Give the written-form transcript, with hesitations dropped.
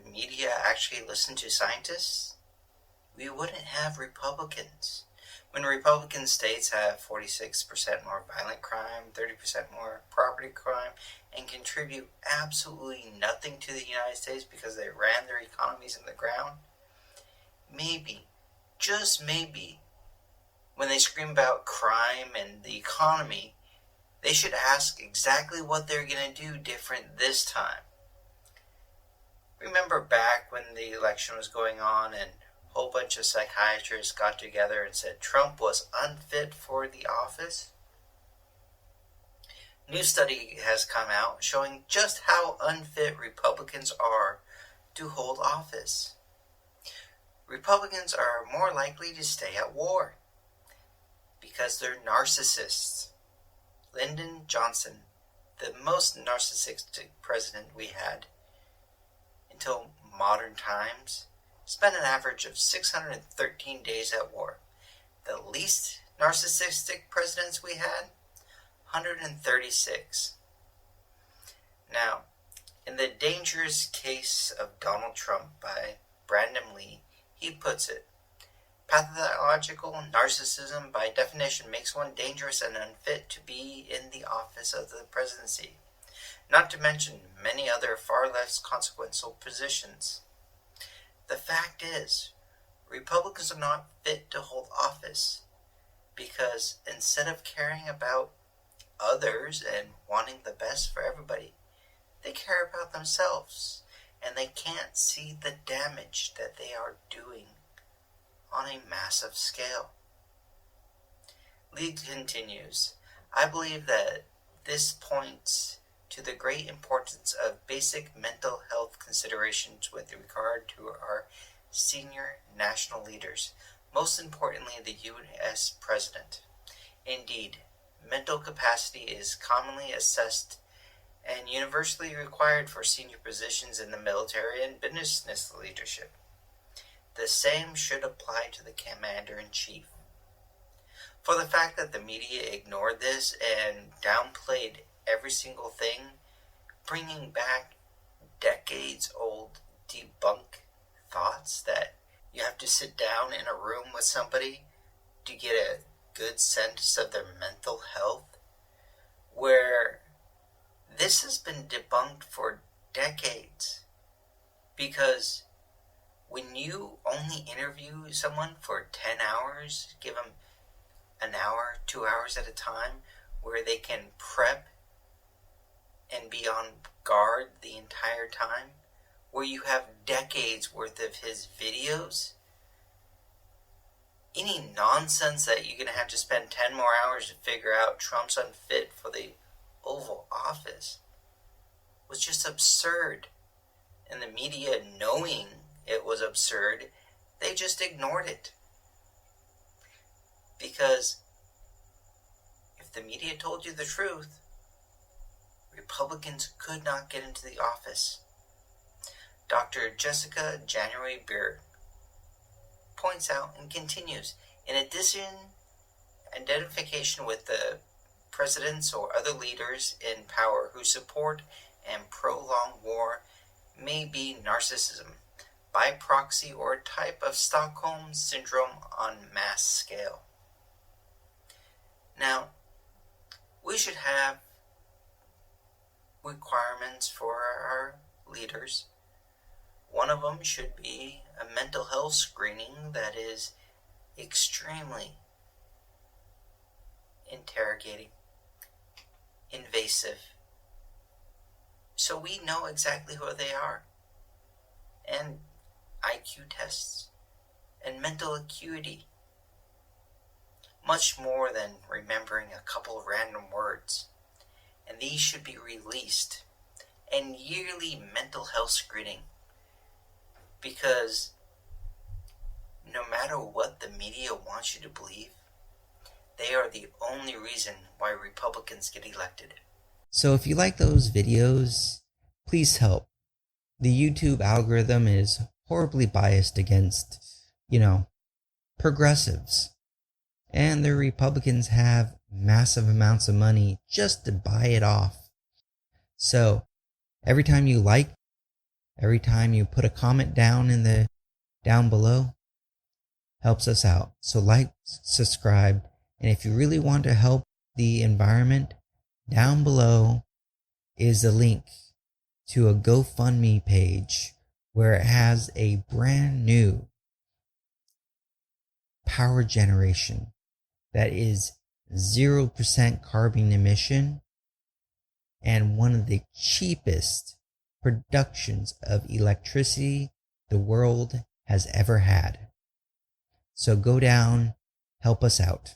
the media actually listened to scientists, we wouldn't have Republicans. When Republican states have 46% more violent crime, 30% more property crime, and contribute absolutely nothing to the United States because they ran their economies in the ground, maybe, just maybe, when they scream about crime and the economy, they should ask exactly what they're going to do different this time. Remember back when the election was going on and a whole bunch of psychiatrists got together and said Trump was unfit for the office? A new study has come out showing just how unfit Republicans are to hold office. Republicans are more likely to stay at war because they're narcissists. Lyndon Johnson, the most narcissistic president we had until modern times, spent an average of 613 days at war. The least narcissistic presidents we had, 136. Now, in The Dangerous Case of Donald Trump by Brandon Lee, he puts it, pathological narcissism by definition makes one dangerous and unfit to be in the office of the presidency, not to mention many other far less consequential positions. The fact is, Republicans are not fit to hold office because instead of caring about others and wanting the best for everybody, they care about themselves, and they can't see the damage that they are doing on a massive scale. Lee continues, I believe that this points to the great importance of basic mental health considerations with regard to our senior national leaders, most importantly the U.S. President. Indeed, mental capacity is commonly assessed and universally required for senior positions in the military and business leadership. The same should apply to the commander-in-chief. For the fact that the media ignored this and downplayed every single thing, bringing back decades-old debunked thoughts that you have to sit down in a room with somebody to get a good sense of their mental health, where this has been debunked for decades. Because when you only interview someone for 10 hours, give them an hour, 2 hours at a time, where they can prep and be on guard the entire time, where you have decades worth of his videos, any nonsense that you're going to have to spend 10 more hours to figure out Trump's unfit for the Oval Office was just absurd. And the media, knowing it was absurd, they just ignored it. Because if the media told you the truth, Republicans could not get into the office. Dr. Jessica January Beard points out and continues, in addition, identification with the presidents or other leaders in power who support and prolong war may be narcissism by proxy or a type of Stockholm syndrome on mass scale. Now, we should have requirements for our leaders. One of them should be a mental health screening that is extremely interrogating, invasive, so we know exactly who they are, and IQ tests, and mental acuity, much more than remembering a couple of random words. And these should be released, and yearly mental health screening, because no matter what the media wants you to believe, they are the only reason why Republicans get elected. So if you like those videos, please help. The YouTube algorithm is horribly biased against, progressives. And the Republicans have massive amounts of money just to buy it off. So every time you like Every time you put a comment down below, helps us out. So like, subscribe, and if you really want to help the environment, down below is a link to a GoFundMe page where it has a brand new power generation that is 0% carbon emission and one of the cheapest productions of electricity the world has ever had. So go down, help us out.